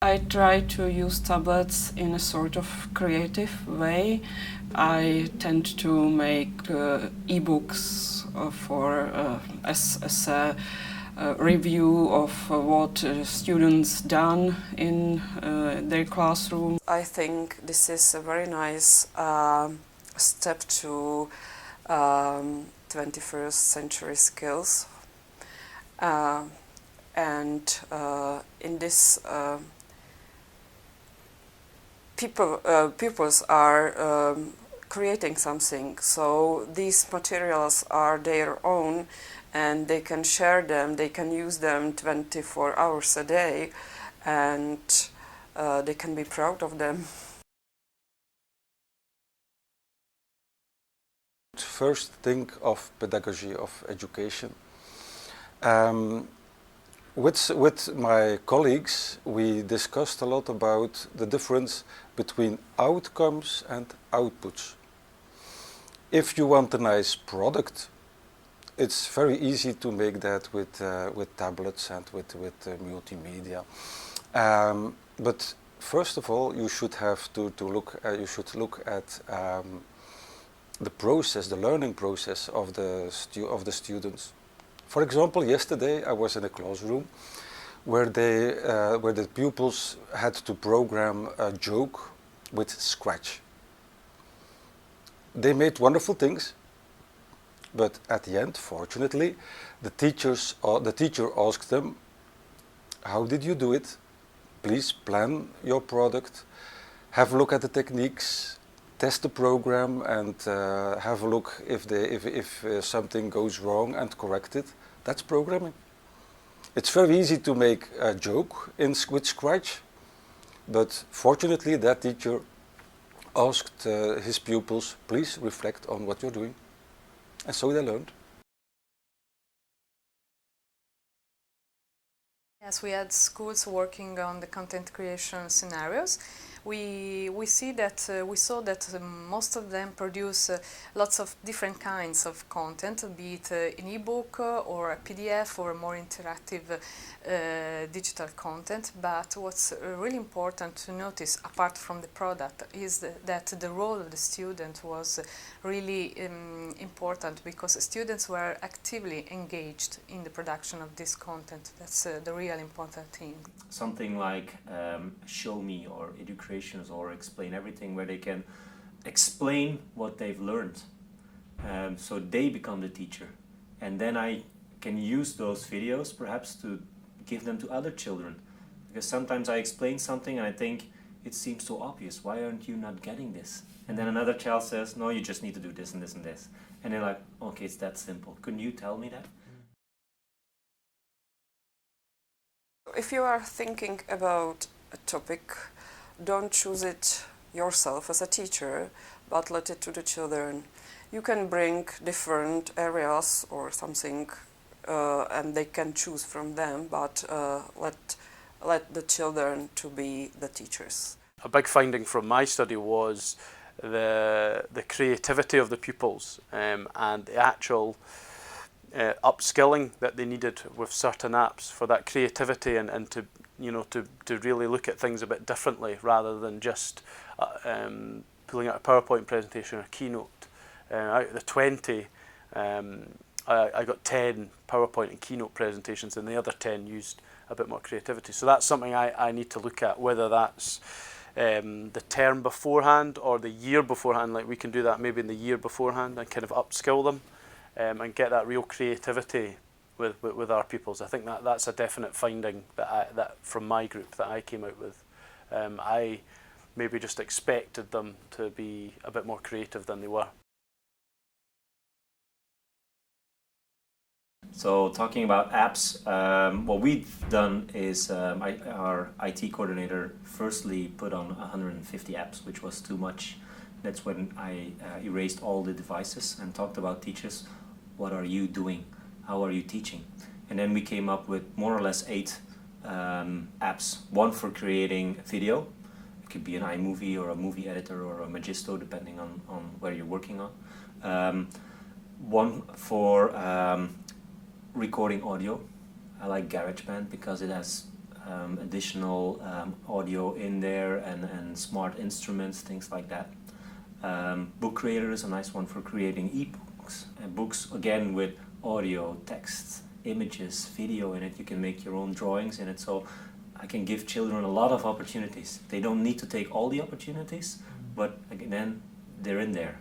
I try to use tablets in a sort of creative way. I tend to make e-books as a review of what students done in their classroom. I think this is a very nice step to 21st century skills. And in this pupils are creating something, so these materials are their own and they can share them, they can use them 24 hours a day, and they can be proud of them. First, think of pedagogy of education. With my colleagues, we discussed a lot about the difference between outcomes and outputs. If you want a nice product, it's very easy to make that with tablets and with multimedia. But first of all, you should have to look at the process, the learning process of the students. For example, yesterday I was in a classroom where the pupils had to program a joke with Scratch. They made wonderful things, but at the end, fortunately, the teacher asked them, "How did you do it? Please plan your product, have a look at the techniques, test the program, and have a look if something goes wrong and correct it." That's programming. It's very easy to make a joke with Scratch, but fortunately that teacher asked his pupils, "Please reflect on what you're doing." And so they learned. Yes, we had schools working on the content creation scenarios. We saw that most of them produce lots of different kinds of content, be it an e-book or a PDF or more interactive digital content. But what's really important to notice, apart from the product, is that the role of the student was really important, because students were actively engaged in the production of this content. That's the real important thing. Something like Show Me or Educations or Explain Everything, where they can explain what they've learned, so they become the teacher, and then I can use those videos perhaps to give them to other children, because sometimes I explain something and I think it seems so obvious, why aren't you not getting this? And then another child says, no, you just need to do this and this and this, and they're like, okay, it's that simple, couldn't you tell me that? If you are thinking about a topic, don't choose it yourself as a teacher, but let it to the children. You can bring different areas or something, and they can choose from them, but let the children to be the teachers. A big finding from my study was the creativity of the pupils, and the actual upskilling that they needed with certain apps for that creativity and to really look at things a bit differently, rather than just pulling out a PowerPoint presentation or a keynote. Out of the 20, I got 10 PowerPoint and keynote presentations, and the other 10 used a bit more creativity. So that's something I need to look at, whether that's the term beforehand or the year beforehand. Like, we can do that maybe in the year beforehand and kind of upskill them and get that real creativity with our pupils. I think that's a definite finding that from my group that I came out with. I maybe just expected them to be a bit more creative than they were. So talking about apps, what we've done is our IT coordinator firstly put on 150 apps, which was too much. That's when I erased all the devices and talked about teachers. What are you doing? How are you teaching? And then we came up with more or less 8 apps. One for creating video. It could be an iMovie or a movie editor or a Magisto, depending on where you're working on. One for recording audio. I like GarageBand because it has additional audio in there and smart instruments, things like that. Book Creator is a nice one for creating ebooks. And books, again, with audio, text, images, video in it. You can make your own drawings in it. So I can give children a lot of opportunities. They don't need to take all the opportunities, but again, they're in there.